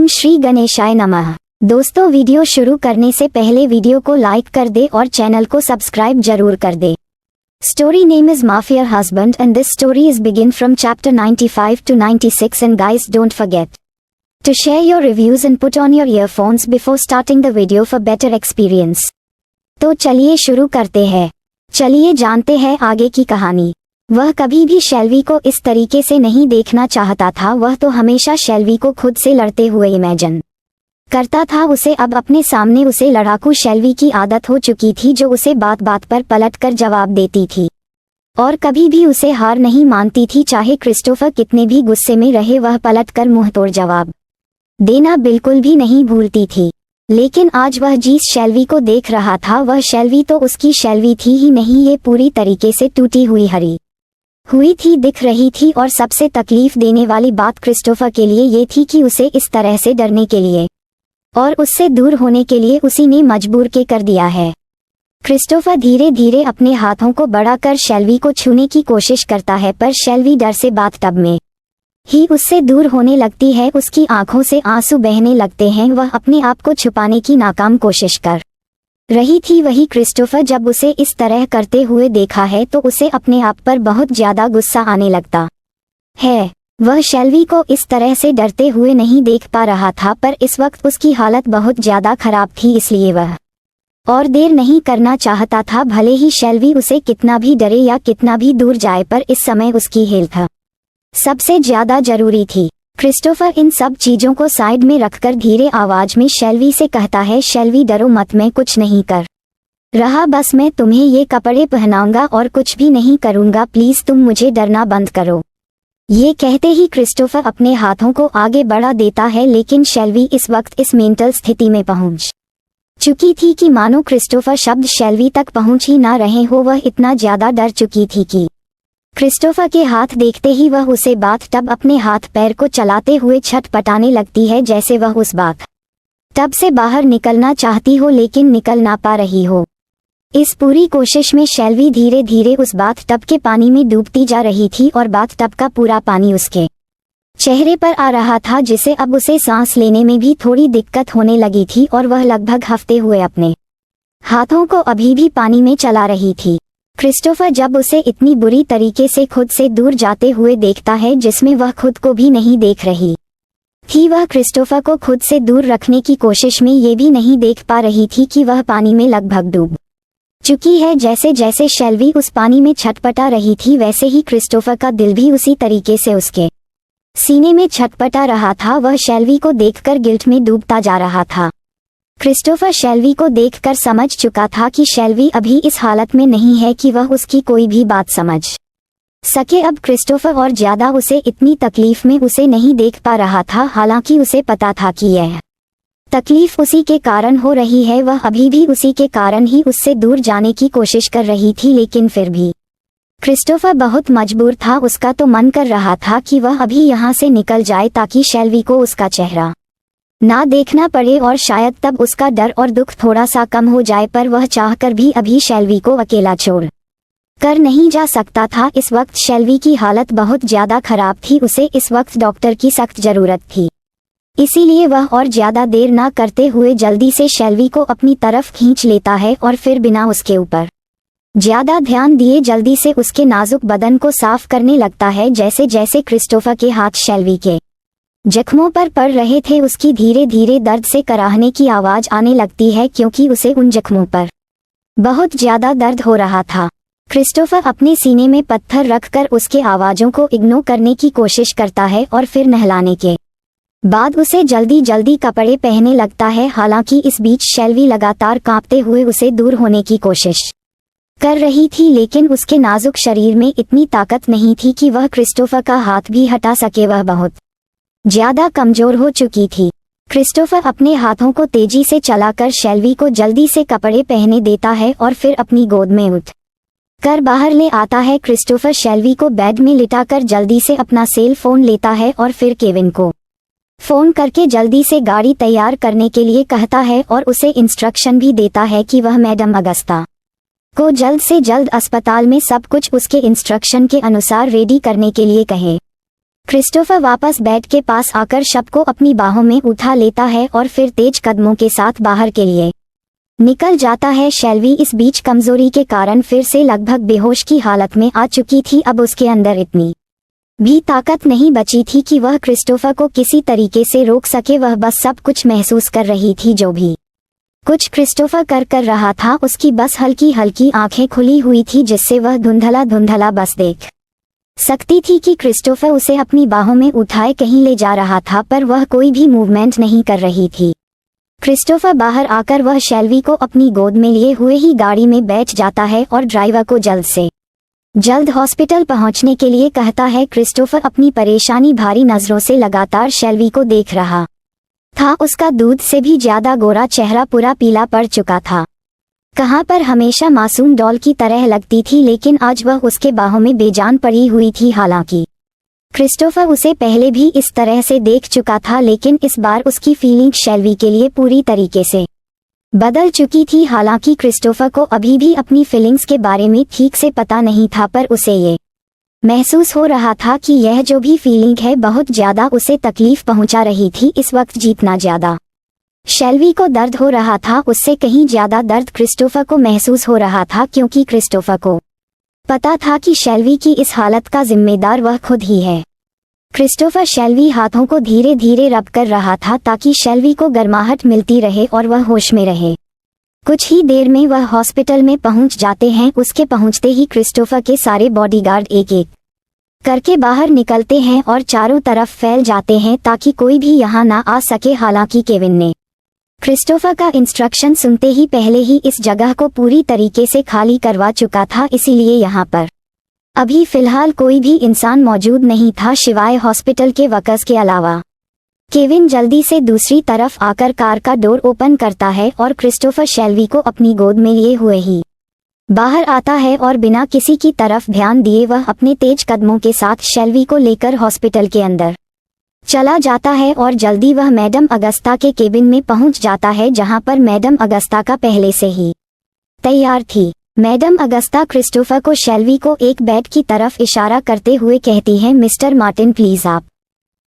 श्री गणेशाय नमः। दोस्तों, वीडियो शुरू करने से पहले वीडियो को लाइक कर दे और चैनल को सब्सक्राइब जरूर कर दे। Story name is Mafia Husband and this story is begin from chapter 95 to 96 and guys don't forget to share your reviews and put on your earphones before starting the video for better experience। तो चलिए शुरू करते हैं। चलिए जानते हैं आगे की कहानी। वह कभी भी शेल्वी को इस तरीके से नहीं देखना चाहता था। वह तो हमेशा शेल्वी को खुद से लड़ते हुए इमेजिन करता था। उसे अब अपने सामने उसे लड़ाकू शेल्वी की आदत हो चुकी थी, जो उसे बात बात पर पलटकर जवाब देती थी और कभी भी उसे हार नहीं मानती थी। चाहे क्रिस्टोफर कितने भी गुस्से में रहे, वह पलटकर मुंहतोड़ जवाब देना बिल्कुल भी नहीं भूलती थी। लेकिन आज वह जिस शेल्वी को देख रहा था, वह शेल्वी तो उसकी शेल्वी थी ही नहीं, ये पूरी तरीके से टूटी हुई हरी हुई थी दिख रही थी। और सबसे तकलीफ देने वाली बात क्रिस्टोफर के लिए ये थी कि उसे इस तरह से डरने के लिए और उससे दूर होने के लिए उसी ने मजबूर के कर दिया है। क्रिस्टोफर धीरे धीरे अपने हाथों को बढ़ाकर शेल्वी को छूने की कोशिश करता है, पर शेल्वी डर से बाथटब में ही उससे दूर होने लगती है। उसकी आंखों से आंसू बहने लगते हैं। वह अपने आप को छुपाने की नाकाम कोशिश कर रही थी। वही क्रिस्टोफर जब उसे इस तरह करते हुए देखा है तो उसे अपने आप पर बहुत ज्यादा गुस्सा आने लगता है। वह शेल्वी को इस तरह से डरते हुए नहीं देख पा रहा था, पर इस वक्त उसकी हालत बहुत ज्यादा खराब थी, इसलिए वह और देर नहीं करना चाहता था। भले ही शेल्वी उसे कितना भी डरे या कितना भी दूर जाए, पर इस समय उसकी हेल्थ सबसे ज्यादा जरूरी थी। क्रिस्टोफर इन सब चीजों को साइड में रखकर धीरे आवाज में शेल्वी से कहता है, शेल्वी डरो मत, मैं कुछ नहीं कर रहा, बस मैं तुम्हें ये कपड़े पहनाऊंगा और कुछ भी नहीं करूंगा, प्लीज तुम मुझे डरना बंद करो। ये कहते ही क्रिस्टोफर अपने हाथों को आगे बढ़ा देता है, लेकिन शेल्वी इस वक्त इस मेंटल स्थिति में पहुंच चुकी थी कि मानो क्रिस्टोफर शब्द शेल्वी तक पहुंच ही ना रहे हो। वह इतना ज्यादा डर चुकी थी कि क्रिस्टोफर के हाथ देखते ही वह उसे बाथटब अपने हाथ पैर को चलाते हुए छटपटाने लगती है, जैसे वह उस बाथटब से बाहर निकलना चाहती हो लेकिन निकल ना पा रही हो। इस पूरी कोशिश में शेल्वी धीरे धीरे उस बाथटब के पानी में डूबती जा रही थी और बाथटब का पूरा पानी उसके चेहरे पर आ रहा था, जिसे अब उसे सांस लेने में भी थोड़ी दिक्कत होने लगी थी और वह लगभग हफ्ते हुए अपने हाथों को अभी भी पानी में चला रही थी। क्रिस्टोफर जब उसे इतनी बुरी तरीके से खुद से दूर जाते हुए देखता है, जिसमें वह खुद को भी नहीं देख रही थी, वह क्रिस्टोफर को खुद से दूर रखने की कोशिश में ये भी नहीं देख पा रही थी कि वह पानी में लगभग डूब चुकी है। जैसे जैसे शेल्वी उस पानी में छटपटा रही थी, वैसे ही क्रिस्टोफर का दिल भी उसी तरीके से उसके सीने में छटपटा रहा था। वह शेल्वी को देखकर गिल्ट में डूबता जा रहा था। क्रिस्टोफर शेल्वी को देखकर समझ चुका था कि शेल्वी अभी इस हालत में नहीं है कि वह उसकी कोई भी बात समझ सके। अब क्रिस्टोफर और ज्यादा उसे इतनी तकलीफ में उसे नहीं देख पा रहा था, हालांकि उसे पता था कि यह तकलीफ उसी के कारण हो रही है। वह अभी भी उसी के कारण ही उससे दूर जाने की कोशिश कर रही थी, लेकिन फिर भी क्रिस्टोफर बहुत मजबूर था। उसका तो मन कर रहा था कि वह अभी यहाँ से निकल जाए, ताकि शेल्वी को उसका चेहरा ना देखना पड़े और शायद तब उसका डर और दुख थोड़ा सा कम हो जाए। पर वह चाहकर भी अभी शेल्वी को अकेला छोड़ कर नहीं जा सकता था। इस वक्त शेल्वी की हालत बहुत ज्यादा खराब थी। उसे इस वक्त डॉक्टर की सख्त जरूरत थी, इसीलिए वह और ज्यादा देर ना करते हुए जल्दी से शेल्वी को अपनी तरफ खींच लेता है और फिर बिना उसके ऊपर ज्यादा ध्यान दिए जल्दी से उसके नाजुक बदन को साफ करने लगता है। जैसे जैसे क्रिस्टोफर के हाथ शेल्वी के जख्मों पर पड़ रहे थे, उसकी धीरे धीरे दर्द से कराहने की आवाज आने लगती है, क्योंकि उसे उन जख्मों पर बहुत ज्यादा दर्द हो रहा था। क्रिस्टोफर अपने सीने में पत्थर रखकर उसके आवाजों को इग्नोर करने की कोशिश करता है और फिर नहलाने के बाद उसे जल्दी जल्दी कपड़े पहनने लगता है। हालांकि इस बीच शेल्वी लगातार कांपते हुए उसे दूर होने की कोशिश कर रही थी, लेकिन उसके नाजुक शरीर में इतनी ताकत नहीं थी कि वह क्रिस्टोफर का हाथ भी हटा सके। वह बहुत ज्यादा कमजोर हो चुकी थी। क्रिस्टोफर अपने हाथों को तेजी से चलाकर शेल्वी को जल्दी से कपड़े पहने देता है और फिर अपनी गोद में उठ कर बाहर ले आता है। क्रिस्टोफर शेल्वी को बेड में लिटाकर जल्दी से अपना सेल फोन लेता है और फिर केविन को फोन करके जल्दी से गाड़ी तैयार करने के लिए कहता है और उसे इंस्ट्रक्शन भी देता है कि वह मैडम अगस्ता को जल्द से जल्द अस्पताल में सब कुछ उसके इंस्ट्रक्शन के अनुसार रेडी करने के लिए कहे। क्रिस्टोफर वापस बेड के पास आकर शव को अपनी बाहों में उठा लेता है और फिर तेज कदमों के साथ बाहर के लिए निकल जाता है। शेल्वी इस बीच कमजोरी के कारण फिर से लगभग बेहोश की हालत में आ चुकी थी। अब उसके अंदर इतनी भी ताकत नहीं बची थी कि वह क्रिस्टोफर को किसी तरीके से रोक सके। वह बस सब कुछ महसूस कर रही थी। जो भी कुछ क्रिस्टोफर कर रहा था उसकी बस हल्की हल्की आंखें खुली हुई थी, जिससे वह धुंधला धुंधला बस देख सकती थी कि क्रिस्टोफर उसे अपनी बाहों में उठाए कहीं ले जा रहा था, पर वह कोई भी मूवमेंट नहीं कर रही थी। क्रिस्टोफर बाहर आकर वह शेल्वी को अपनी गोद में लिए हुए ही गाड़ी में बैठ जाता है और ड्राइवर को जल्द से जल्द हॉस्पिटल पहुंचने के लिए कहता है। क्रिस्टोफर अपनी परेशानी भारी नजरों से लगातार शेल्वी को देख रहा था। उसका दूध से भी ज्यादा गोरा चेहरा पूरा पीला पड़ चुका था। कहाँ पर हमेशा मासूम डॉल की तरह लगती थी, लेकिन आज वह उसके बाहों में बेजान पड़ी हुई थी। हालांकि क्रिस्टोफर उसे पहले भी इस तरह से देख चुका था, लेकिन इस बार उसकी फीलिंग शेल्वी के लिए पूरी तरीके से बदल चुकी थी। हालांकि क्रिस्टोफर को अभी भी अपनी फीलिंग्स के बारे में ठीक से पता नहीं था, पर उसे ये महसूस हो रहा था कि यह जो भी फीलिंग है बहुत ज्यादा उसे तकलीफ पहुंचा रही थी। इस वक्त जितना ज्यादा शेल्वी को दर्द हो रहा था, उससे कहीं ज्यादा दर्द क्रिस्टोफर को महसूस हो रहा था, क्योंकि क्रिस्टोफर को पता था कि शेल्वी की इस हालत का जिम्मेदार वह खुद ही है। क्रिस्टोफर शेल्वी हाथों को धीरे धीरे रब कर रहा था ताकि शेल्वी को गर्माहट मिलती रहे और वह होश में रहे। कुछ ही देर में वह हॉस्पिटल में पहुंच जाते हैं। उसके पहुंचते ही क्रिस्टोफर के सारे बॉडीगार्ड एक एक करके बाहर निकलते हैं और चारों तरफ फैल जाते हैं ताकि कोई भी यहां ना आ सके। हालांकि केविन ने क्रिस्टोफर का इंस्ट्रक्शन सुनते ही पहले ही इस जगह को पूरी तरीके से खाली करवा चुका था, इसीलिए यहाँ पर अभी फिलहाल कोई भी इंसान मौजूद नहीं था सिवाय हॉस्पिटल के वर्कर्स के अलावा। केविन जल्दी से दूसरी तरफ आकर कार का डोर ओपन करता है और क्रिस्टोफर शेल्वी को अपनी गोद में लिए हुए ही बाहर आता है और बिना किसी की तरफ ध्यान दिए वह अपने तेज कदमों के साथ शेल्वी को लेकर हॉस्पिटल के अंदर चला जाता है और जल्दी वह मैडम अगस्ता के केबिन में पहुंच जाता है, जहां पर मैडम अगस्ता का पहले से ही तैयार थी। मैडम अगस्ता क्रिस्टोफर को शेल्वी को एक बेड की तरफ इशारा करते हुए कहती हैं, मिस्टर मार्टिन प्लीज आप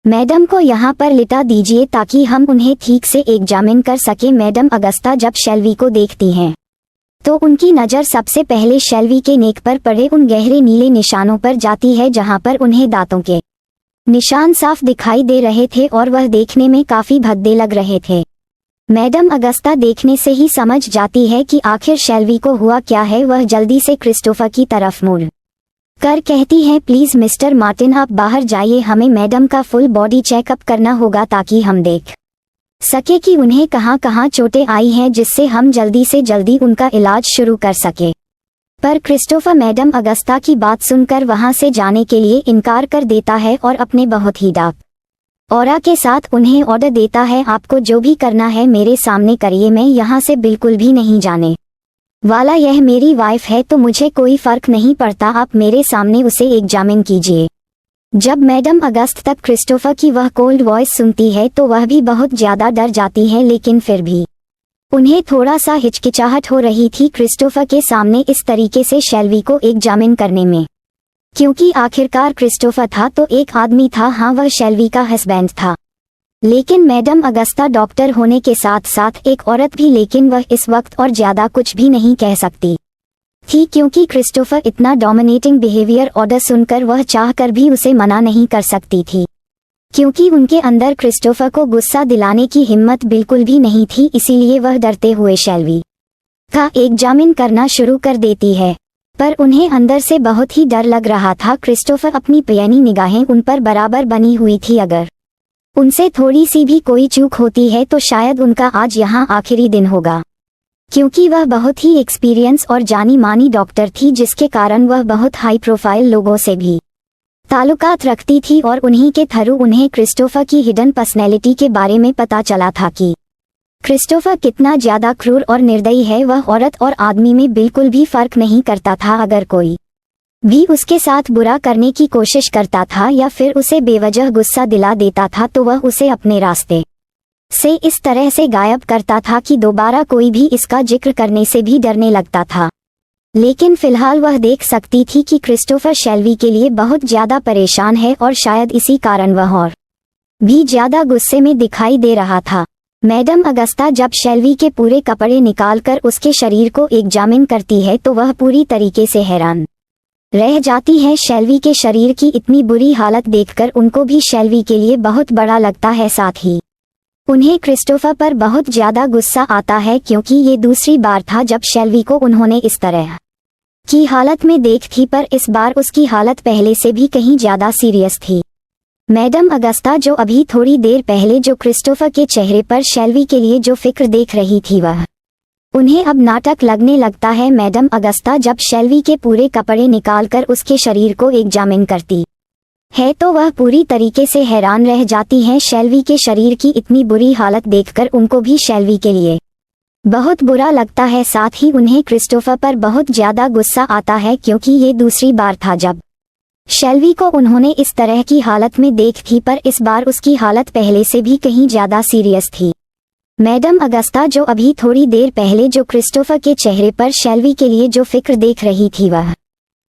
मैडम को यहाँ पर लिटा दीजिए ताकि हम उन्हें ठीक से एग्जामिन कर सके। मैडम अगस्ता जब शेल्वी को देखती हैं तो उनकी नज़र सबसे पहले शेल्वी के नेक पर पड़े उन गहरे नीले निशानों पर जाती है, जहाँ पर उन्हें दांतों के निशान साफ दिखाई दे रहे थे और वह देखने में काफी भद्दे लग रहे थे। मैडम अगस्ता देखने से ही समझ जाती है कि आखिर शेल्वी को हुआ क्या है। वह जल्दी से क्रिस्टोफर की तरफ मुड़ कर कहती है, प्लीज मिस्टर मार्टिन आप बाहर जाइए, हमें मैडम का फुल बॉडी चेकअप करना होगा ताकि हम देख सके कि उन्हें कहाँ कहाँ चोटें आई हैं, जिससे हम जल्दी से जल्दी उनका इलाज शुरू कर सके। पर क्रिस्टोफर मैडम अगस्ता की बात सुनकर वहां से जाने के लिए इनकार कर देता है और अपने बहुत ही डार्क ऑरा के साथ उन्हें ऑर्डर देता है, आपको जो भी करना है मेरे सामने करिए, मैं यहाँ से बिल्कुल भी नहीं जाने वाला। यह मेरी वाइफ है तो मुझे कोई फर्क नहीं पड़ता, आप मेरे सामने उसे एग्जामिन कीजिए। जब मैडम अगस्त तक क्रिस्टोफर की वह कोल्ड वॉइस सुनती है तो वह भी बहुत ज्यादा डर जाती है, लेकिन फिर भी उन्हें थोड़ा सा हिचकिचाहट हो रही थी क्रिस्टोफर के सामने इस तरीके से शेल्वी को एग्जामिन करने में, क्योंकि आखिरकार क्रिस्टोफर था तो एक आदमी था, हाँ वह शेल्वी का हस्बैंड था, लेकिन मैडम अगस्ता डॉक्टर होने के साथ साथ एक औरत भी, लेकिन वह इस वक्त और ज्यादा कुछ भी नहीं कह सकती थी क्योंकि क्रिस्टोफर इतना डोमिनेटिंग बिहेवियर ऑर्डर सुनकर वह चाहकर भी उसे मना नहीं कर सकती थी, क्योंकि उनके अंदर क्रिस्टोफर को गुस्सा दिलाने की हिम्मत बिल्कुल भी नहीं थी। इसीलिए वह डरते हुए शेल्वी का एग्जामिन करना शुरू कर देती है, पर उन्हें अंदर से बहुत ही डर लग रहा था। क्रिस्टोफर अपनी प्यानी निगाहें उन पर बराबर बनी हुई थी, अगर उनसे थोड़ी सी भी कोई चूक होती है तो शायद उनका आज यहाँ आखिरी दिन होगा, क्योंकि वह बहुत ही एक्सपीरियंस और जानी मानी डॉक्टर थी, जिसके कारण वह बहुत हाई प्रोफाइल लोगों से भी ताल्लुकात रखती थी और उन्हीं के थ्रू उन्हें क्रिस्टोफर की हिडन पर्सनैलिटी के बारे में पता चला था कि क्रिस्टोफर कितना ज्यादा क्रूर और निर्दयी है। वह औरत और आदमी में बिल्कुल भी फर्क नहीं करता था, अगर कोई भी उसके साथ बुरा करने की कोशिश करता था या फिर उसे बेवजह गुस्सा दिला देता था तो वह उसे अपने रास्ते से इस तरह से गायब करता था कि दोबारा कोई भी इसका जिक्र करने से भी डरने लगता था। लेकिन फिलहाल वह देख सकती थी कि क्रिस्टोफर शेल्वी के लिए बहुत ज्यादा परेशान है और शायद इसी कारण वह और भी ज्यादा गुस्से में दिखाई दे रहा था। मैडम अगस्ता जब शेल्वी के पूरे कपड़े निकालकर उसके शरीर को एग्जामिन करती है तो वह पूरी तरीके से हैरान रह जाती है। शेल्वी के शरीर की इतनी बुरी हालत देखकर उनको भी शेल्वी के लिए बहुत बड़ा लगता है। साथ ही उन्हें क्रिस्टोफर पर बहुत ज्यादा गुस्सा आता है क्योंकि ये दूसरी बार था जब शेल्वी को उन्होंने इस तरह की हालत में देखी, पर इस बार उसकी हालत पहले से भी कहीं ज्यादा सीरियस थी। मैडम अगस्ता जो अभी थोड़ी देर पहले जो क्रिस्टोफर के चेहरे पर शेल्वी के लिए जो फिक्र देख रही थी वह उन्हें अब नाटक लगने लगता है। मैडम अगस्ता जब शेल्वी के पूरे कपड़े निकालकर उसके शरीर को एग्जामिन करती है तो वह पूरी तरीके से हैरान रह जाती हैं। शेल्वी के शरीर की इतनी बुरी हालत देखकर उनको भी शेल्वी के लिए बहुत बुरा लगता है। साथ ही उन्हें क्रिस्टोफर पर बहुत ज्यादा गुस्सा आता है क्योंकि ये दूसरी बार था जब शेल्वी को उन्होंने इस तरह की हालत में देखी, पर इस बार उसकी हालत पहले से भी कहीं ज्यादा सीरियस थी। मैडम अगस्ता जो अभी थोड़ी देर पहले जो क्रिस्टोफर के चेहरे पर शेल्वी के लिए जो फिक्र देख रही थी वह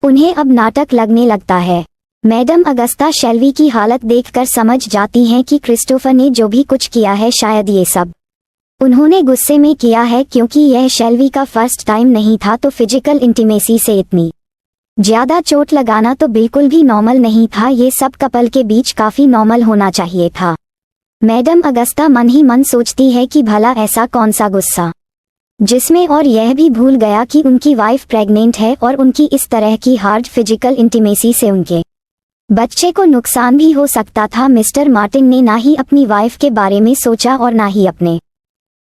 उन्हें अब नाटक लगने लगता है। मैडम अगस्ता शेल्वी की हालत देखकर समझ जाती हैं कि क्रिस्टोफर ने जो भी कुछ किया है शायद ये सब उन्होंने गुस्से में किया है, क्योंकि यह शेल्वी का फर्स्ट टाइम नहीं था। तो फिजिकल इंटीमेसी से इतनी ज्यादा चोट लगाना तो बिल्कुल भी नॉर्मल नहीं था। ये सब कपल के बीच काफी नॉर्मल होना चाहिए था। मैडम अगस्ता मन ही मन सोचती है कि भला ऐसा कौन सा गुस्सा जिसमें और यह भी भूल गया कि उनकी वाइफ प्रेग्नेंट है और उनकी इस तरह की हार्ड फिजिकल इंटीमेसी से उनके बच्चे को नुकसान भी हो सकता था। मिस्टर मार्टिन ने ना ही अपनी वाइफ के बारे में सोचा और ना ही अपने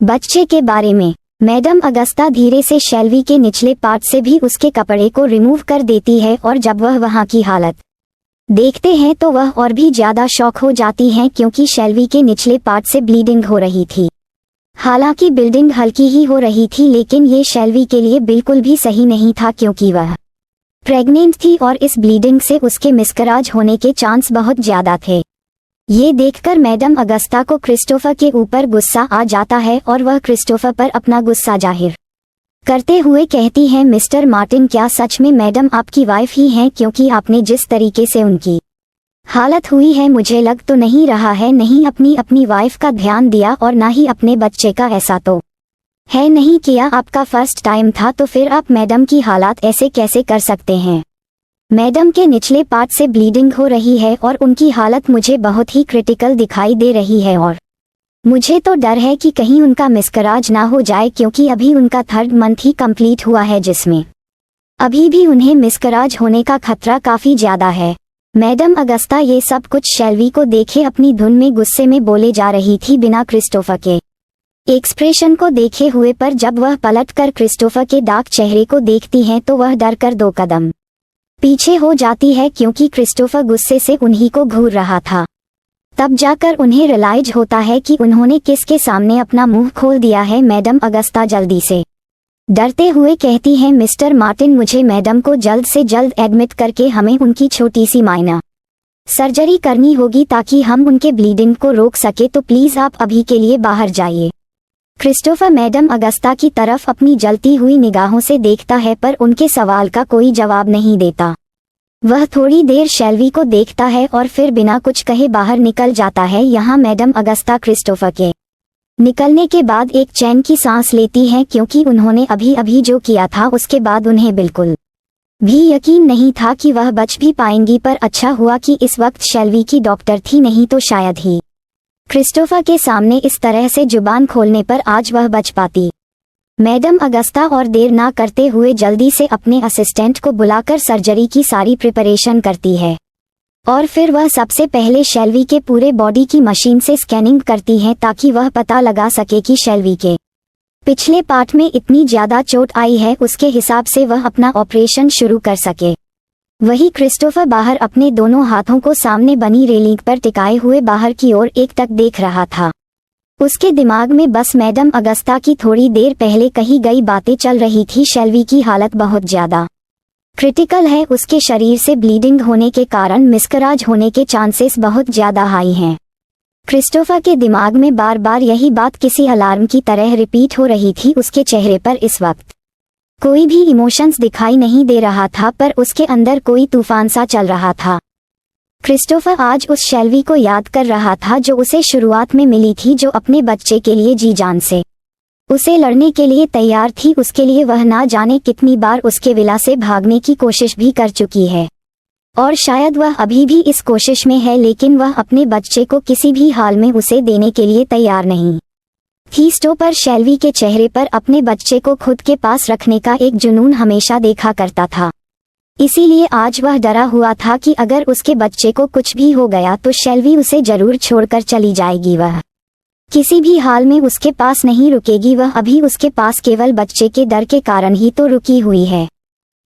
बच्चे के बारे में। मैडम अगस्ता धीरे से शेल्वी के निचले पार्ट से भी उसके कपड़े को रिमूव कर देती है और जब वह वहां की हालत देखते हैं तो वह और भी ज्यादा शॉक हो जाती हैं, क्योंकि शेल्वी के निचले पार्ट से ब्लीडिंग हो रही थी। हालांकि ब्लीडिंग हल्की ही हो रही थी, लेकिन ये शेल्वी के लिए बिल्कुल भी सही नहीं था क्योंकि वह प्रेग्नेंट थी और इस ब्लीडिंग से उसके मिसकराज होने के चांस बहुत ज्यादा थे। ये देखकर मैडम अगस्ता को क्रिस्टोफर के ऊपर गुस्सा आ जाता है और वह क्रिस्टोफर पर अपना गुस्सा जाहिर करते हुए कहती हैं, मिस्टर मार्टिन क्या सच में मैडम आपकी वाइफ ही हैं? क्योंकि आपने जिस तरीके से उनकी हालत हुई है मुझे लग तो नहीं रहा है नहीं अपनी वाइफ का ध्यान दिया और ना ही अपने बच्चे का। ऐसा तो है नहीं किया, आपका फर्स्ट टाइम था तो फिर आप मैडम की हालत ऐसे कैसे कर सकते हैं? मैडम के निचले पार्ट से ब्लीडिंग हो रही है और उनकी हालत मुझे बहुत ही क्रिटिकल दिखाई दे रही है और मुझे तो डर है कि कहीं उनका मिसकराज ना हो जाए, क्योंकि अभी उनका 3rd मंथ ही कंप्लीट हुआ है जिसमें अभी भी उन्हें मिसकराज होने का खतरा काफी ज्यादा है। मैडम अगस्ता ये सब कुछ शेल्वी को देखे अपनी धुन में गुस्से में बोले जा रही थी बिना क्रिस्टोफर के एक्सप्रेशन को देखे हुए, पर जब वह पलटकर क्रिस्टोफर के डार्क चेहरे को देखती हैं तो वह डर कर 2 कदम पीछे हो जाती है, क्योंकि क्रिस्टोफर गुस्से से उन्हीं को घूर रहा था। तब जाकर उन्हें रियलाइज होता है कि उन्होंने किसके सामने अपना मुंह खोल दिया है। मैडम अगस्ता जल्दी से डरते हुए कहती हैं, मिस्टर मार्टिन मुझे मैडम को जल्द से जल्द एडमिट करके हमें उनकी छोटी सी माइनर सर्जरी करनी होगी ताकि हम उनके ब्लीडिंग को रोक सके, तो प्लीज आप अभी के लिए बाहर जाइए। क्रिस्टोफर मैडम अगस्ता की तरफ अपनी जलती हुई निगाहों से देखता है, पर उनके सवाल का कोई जवाब नहीं देता। वह थोड़ी देर शेल्वी को देखता है और फिर बिना कुछ कहे बाहर निकल जाता है। यहाँ मैडम अगस्ता क्रिस्टोफर के निकलने के बाद एक चैन की सांस लेती हैं, क्योंकि उन्होंने अभी अभी जो किया था उसके बाद उन्हें बिल्कुल भी यकीन नहीं था कि वह बच भी पाएंगी। पर अच्छा हुआ कि इस वक्त शेल्वी की डॉक्टर थी, नहीं तो शायद ही क्रिस्टोफर के सामने इस तरह से जुबान खोलने पर आज वह बच पाती। मैडम अगस्ता और देर ना करते हुए जल्दी से अपने असिस्टेंट को बुलाकर सर्जरी की सारी प्रिपरेशन करती है और फिर वह सबसे पहले शेल्वी के पूरे बॉडी की मशीन से स्कैनिंग करती है ताकि वह पता लगा सके कि शेल्वी के पिछले पार्ट में इतनी ज्यादा चोट आई है, उसके हिसाब से वह अपना ऑपरेशन शुरू कर सके। वही क्रिस्टोफर बाहर अपने दोनों हाथों को सामने बनी रेलिंग पर टिकाए हुए बाहर की ओर एकटक देख रहा था। उसके दिमाग में बस मैडम अगस्ता की थोड़ी देर पहले कही गई बातें चल रही थी। शेल्वी की हालत बहुत ज्यादा क्रिटिकल है, उसके शरीर से ब्लीडिंग होने के कारण मिसकराज होने के चांसेस बहुत ज्यादा हाई हैं। क्रिस्टोफर के दिमाग में बार बार यही बात किसी अलार्म की तरह रिपीट हो रही थी उसके चेहरे पर इस वक्त कोई भी इमोशंस दिखाई नहीं दे रहा था, पर उसके अंदर कोई तूफान सा चल रहा था। क्रिस्टोफर आज उस शेल्वी को याद कर रहा था जो उसे शुरुआत में मिली थी, जो अपने बच्चे के लिए जी जान से उसे लड़ने के लिए तैयार थी। उसके लिए वह ना जाने कितनी बार उसके विला से भागने की कोशिश भी कर चुकी है, और शायद वह अभी भी इस कोशिश में है, लेकिन वह अपने बच्चे को किसी भी हाल में उसे देने के लिए तैयार नहीं थी। स्टोपर शेल्वी के चेहरे पर अपने बच्चे को खुद के पास रखने का एक जुनून हमेशा देखा करता था, इसीलिए आज वह डरा हुआ था कि अगर उसके बच्चे को कुछ भी हो गया तो शेल्वी उसे जरूर छोड़कर चली जाएगी। वह किसी भी हाल में उसके पास नहीं रुकेगी। वह अभी उसके पास केवल बच्चे के डर के कारण ही तो रुकी हुई है,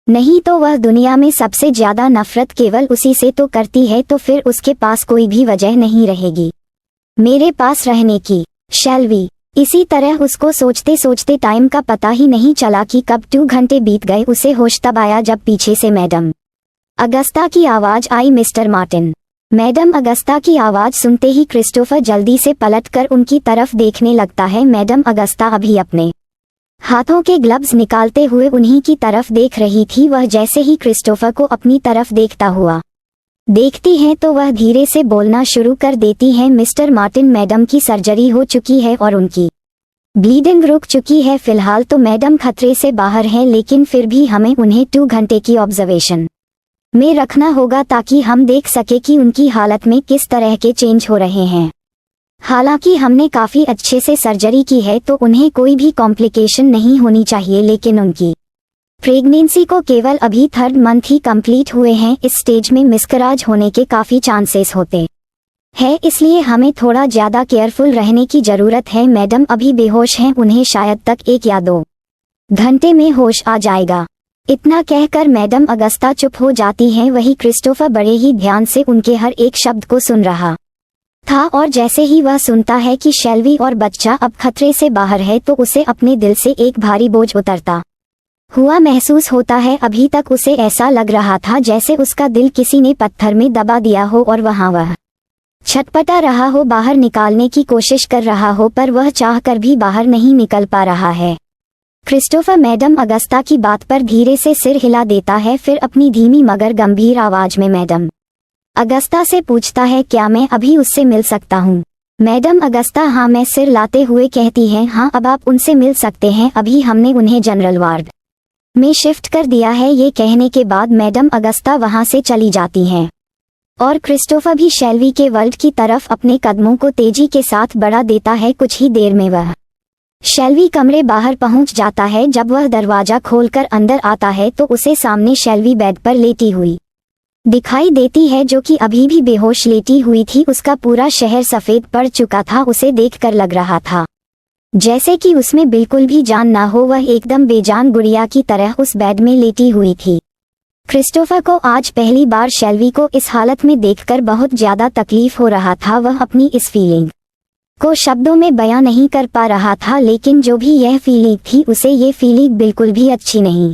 नहीं तो वह दुनिया में सबसे ज्यादा नफरत केवल उसी से तो करती है, तो फिर उसके पास कोई भी वजह नहीं रहेगी मेरे पास रहने की। शेल्वी इसी तरह उसको सोचते सोचते टाइम का पता ही नहीं चला कि कब 2 घंटे बीत गए। उसे होश तब आया जब पीछे से मैडम अगस्ता की आवाज आई, मिस्टर मार्टिन। मैडम अगस्ता की आवाज सुनते ही क्रिस्टोफर जल्दी से पलटकर उनकी तरफ देखने लगता है। मैडम अगस्ता अभी अपने हाथों के ग्लव्स निकालते हुए उन्हीं की तरफ देख रही थी। वह जैसे ही क्रिस्टोफर को अपनी तरफ देखता हुआ देखती हैं तो वह धीरे से बोलना शुरू कर देती हैं, मिस्टर मार्टिन, मैडम की सर्जरी हो चुकी है और उनकी ब्लीडिंग रुक चुकी है। फिलहाल तो मैडम खतरे से बाहर हैं, लेकिन फिर भी हमें उन्हें 2 घंटे की ऑब्जर्वेशन में रखना होगा ताकि हम देख सके कि उनकी हालत में किस तरह के चेंज हो रहे हैं। हालांकि हमने काफी अच्छे से सर्जरी की है तो उन्हें कोई भी कॉम्प्लिकेशन नहीं होनी चाहिए, लेकिन उनकी प्रेगनेंसी को केवल अभी 3rd मंथ ही कंप्लीट हुए हैं। इस स्टेज में मिसकैरेज होने के काफी चांसेस होते हैं, इसलिए हमें थोड़ा ज्यादा केयरफुल रहने की जरूरत है। मैडम अभी बेहोश हैं, उन्हें शायद तक 1 या 2 घंटे में होश आ जाएगा। इतना कहकर मैडम अगस्ता चुप हो जाती हैं। वही क्रिस्टोफर बड़े ही ध्यान से उनके हर एक शब्द को सुन रहा था, और जैसे ही वह सुनता है कि शेल्वी और बच्चा अब खतरे से बाहर है तो उसे अपने दिल से एक भारी बोझ उतरता हुआ महसूस होता है। अभी तक उसे ऐसा लग रहा था जैसे उसका दिल किसी ने पत्थर में दबा दिया हो और वहां वह छटपटा रहा हो, बाहर निकालने की कोशिश कर रहा हो, पर वह चाहकर भी बाहर नहीं निकल पा रहा है। क्रिस्टोफर मैडम अगस्ता की बात पर धीरे से सिर हिला देता है, फिर अपनी धीमी मगर गंभीर आवाज में मैडम अगस्ता से पूछता है, क्या मैं अभी उससे मिल सकता हूँ? मैडम अगस्ता हाँ में सिर लाते हुए कहती हैं, हाँ अब आप उनसे मिल सकते हैं, अभी हमने उन्हें जनरल वार्ड में शिफ्ट कर दिया है। ये कहने के बाद मैडम अगस्ता वहां से चली जाती हैं, और क्रिस्टोफर भी शेल्वी के वर्ल्ड की तरफ अपने कदमों को तेजी के साथ बढ़ा देता है। कुछ ही देर में वह शेल्वी कमरे बाहर पहुंच जाता है। जब वह दरवाजा खोलकर अंदर आता है तो उसे सामने शेल्वी बेड पर लेटी हुई दिखाई देती है, जो कि अभी भी बेहोश लेटी हुई थी। उसका पूरा शहर सफेद पड़ चुका था। उसे देखकर लग रहा था जैसे कि उसमें बिल्कुल भी जान ना हो। वह एकदम बेजान गुड़िया की तरह उस बेड में लेटी हुई थी। क्रिस्टोफर को आज पहली बार शेल्वी को इस हालत में देखकर बहुत ज्यादा तकलीफ हो रहा था। वह अपनी इस फीलिंग को शब्दों में बयां नहीं कर पा रहा था, लेकिन जो भी यह फीलिंग थी उसे ये फीलिंग बिल्कुल भी अच्छी नहीं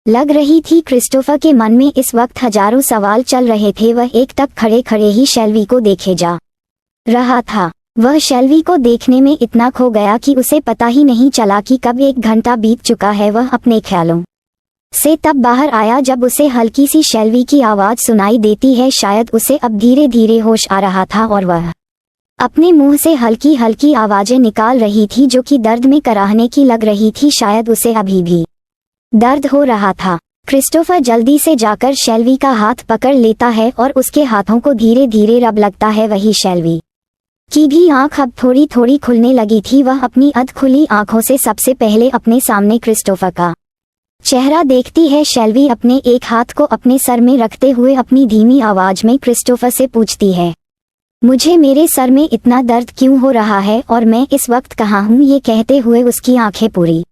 लग रही थी। क्रिस्टोफर के मन में इस वक्त हजारों सवाल चल रहे थे। वह एक टक खड़े खड़े ही शेल्वी को देखे जा रहा था। वह शेल्वी को देखने में इतना खो गया कि उसे पता ही नहीं चला कि कब 1 घंटा बीत चुका है। वह अपने ख्यालों से तब बाहर आया जब उसे हल्की सी शेल्वी की आवाज सुनाई देती है। शायद उसे अब धीरे धीरे होश आ रहा था और वह अपने मुंह से हल्की हल्की आवाजें निकाल रही थी, जो कि दर्द में कराहने की लग रही थी। शायद उसे अभी भी दर्द हो रहा था। क्रिस्टोफर जल्दी से जाकर शेल्वी का हाथ पकड़ लेता है और उसके हाथों को धीरे धीरे रब लगता है। वही शेल्वी की भी आंख अब थोड़ी थोड़ी खुलने लगी थी। वह अपनी अध खुली आंखों से सबसे पहले अपने सामने क्रिस्टोफर का चेहरा देखती है। शेल्वी अपने एक हाथ को अपने सर में रखते हुए अपनी धीमी आवाज में क्रिस्टोफर से पूछती है, मुझे मेरे सर में इतना दर्द क्यों हो रहा है और मैं इस वक्त कहाँ हूँ? ये कहते हुए उसकी आंखें पूरी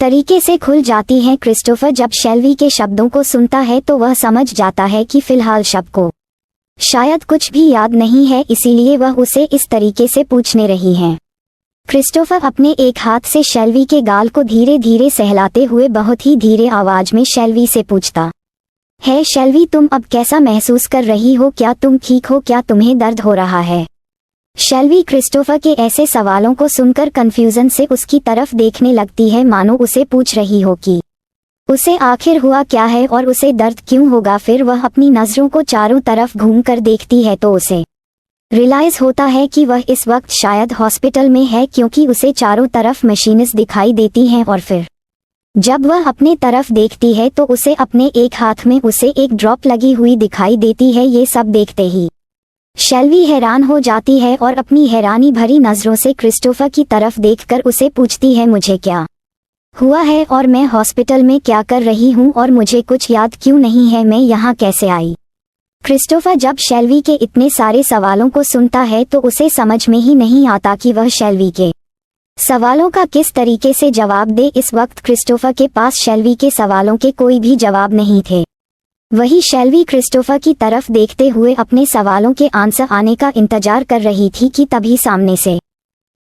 तरीके से खुल जाती हैं। क्रिस्टोफर जब शेल्वी के शब्दों को सुनता है तो वह समझ जाता है कि फिलहाल शब्द को शायद कुछ भी याद नहीं है, इसीलिए वह उसे इस तरीके से पूछने रही हैं। क्रिस्टोफर अपने एक हाथ से शेल्वी के गाल को धीरे धीरे सहलाते हुए बहुत ही धीरे आवाज में शेल्वी से पूछता है, शेल्वी तुम अब कैसा महसूस कर रही हो? क्या तुम ठीक हो? क्या तुम्हें दर्द हो रहा है? शेल्वी क्रिस्टोफर के ऐसे सवालों को सुनकर कंफ्यूजन से उसकी तरफ देखने लगती है, मानो उसे पूछ रही हो कि उसे आखिर हुआ क्या है और उसे दर्द क्यों होगा। फिर वह अपनी नजरों को चारों तरफ घूमकर देखती है तो उसे रियलाइज होता है कि वह इस वक्त शायद हॉस्पिटल में है, क्योंकि उसे चारों तरफ मशीन्स दिखाई देती हैं। और फिर जब वह अपने तरफ देखती है तो उसे अपने एक हाथ में उसे एक ड्रॉप लगी हुई दिखाई देती है। ये सब देखते ही शेल्वी हैरान हो जाती है और अपनी हैरानी भरी नजरों से क्रिस्टोफर की तरफ देखकर उसे पूछती है, मुझे क्या हुआ है और मैं हॉस्पिटल में क्या कर रही हूँ और मुझे कुछ याद क्यों नहीं है, मैं यहाँ कैसे आई। क्रिस्टोफर जब शेल्वी के इतने सारे सवालों को सुनता है तो उसे समझ में ही नहीं आता कि वह शेल्वी के सवालों का किस तरीके से जवाब दे। इस वक्त क्रिस्टोफर के पास शेल्वी के सवालों के कोई भी जवाब नहीं थे। वही शेल्वी क्रिस्टोफर की तरफ देखते हुए अपने सवालों के आंसर आने का इंतजार कर रही थी कि तभी सामने से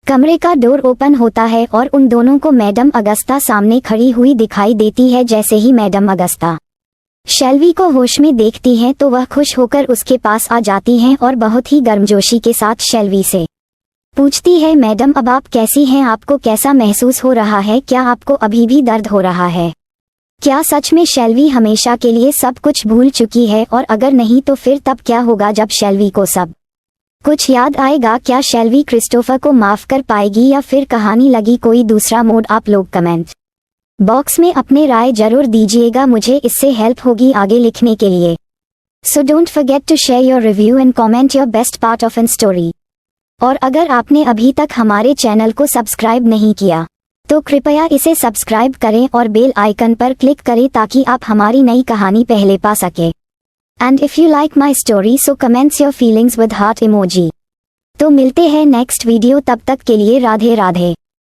कमरे का डोर ओपन होता है और उन दोनों को मैडम अगस्ता सामने खड़ी हुई दिखाई देती है। जैसे ही मैडम अगस्ता शेल्वी को होश में देखती हैं तो वह खुश होकर उसके पास आ जाती हैं और बहुत ही गर्मजोशी के साथ शेल्वी से पूछती है, मैडम अब आप कैसी हैं, आपको कैसा महसूस हो रहा है, क्या आपको अभी भी दर्द हो रहा है, क्या सच में शेल्वी हमेशा के लिए सब कुछ भूल चुकी है, और अगर नहीं तो फिर तब क्या होगा जब शेल्वी को सब कुछ याद आएगा। क्या शेल्वी क्रिस्टोफर को माफ कर पाएगी या फिर कहानी लगी कोई दूसरा मोड। आप लोग कमेंट बॉक्स में अपने राय जरूर दीजिएगा, मुझे इससे हेल्प होगी आगे लिखने के लिए। So don't forget to share your review and comment your best part of an story. और अगर आपने अभी तक हमारे चैनल को सब्सक्राइब नहीं किया तो कृपया इसे सब्सक्राइब करें और बेल आइकन पर क्लिक करें ताकि आप हमारी नई कहानी पहले पा सके। And if you like my story so comments your feelings with heart emoji. तो मिलते हैं नेक्स्ट वीडियो, तब तक के लिए राधे राधे।